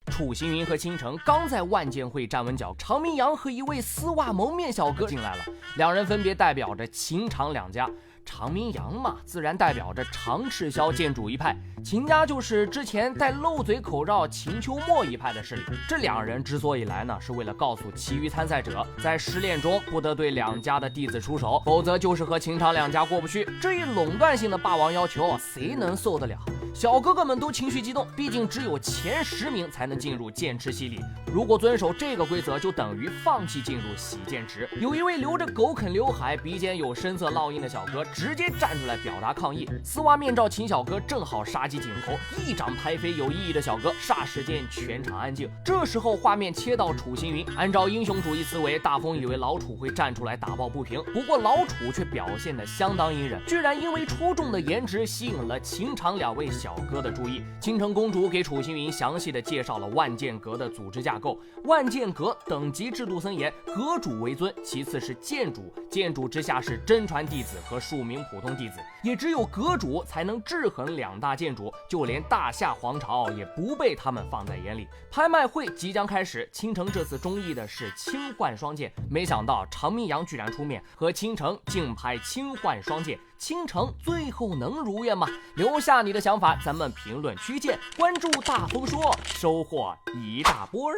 楚行云和倾城刚在万剑会站稳脚，常明阳和一位丝袜蒙面小哥进来了，两人分别代表着秦常两家。常明阳嘛，自然代表着常赤霄剑主一派，秦家就是之前戴漏嘴口罩秦秋墨一派的势力。这两人之所以来呢，是为了告诉其余参赛者，在试炼中不得对两家的弟子出手，否则就是和秦常两家过不去。这一垄断性的霸王要求，谁能受得了？小哥哥们都情绪激动，毕竟只有前10名才能进入剑池洗礼，如果遵守这个规则，就等于放弃进入洗剑池。有一位留着狗啃刘海、鼻尖有深色烙印的小哥直接站出来表达抗议，丝袜面罩秦小哥正好杀鸡儆猴，一掌拍飞有意义的小哥，霎时间全场安静。这时候画面切到楚行云，按照英雄主义思维，大风以为老楚会站出来打抱不平，不过老楚却表现得相当隐忍，居然因为出众的颜值吸引了秦常两位小哥的注意。倾城公主给楚行云详细的介绍了万剑阁的组织架构。万剑阁等级制度森严，阁主为尊，其次是剑主，剑主之下是真传弟子和数名普通弟子，也只有阁主才能制衡两大剑主，就连大夏皇朝也不被他们放在眼里。拍卖会即将开始，倾城这次中意的是轻换双剑，没想到常明阳居然出面和倾城竞拍轻换双剑，倾城最后能如愿吗？留下你的想法，咱们评论区见。关注大风说，收获一大波儿。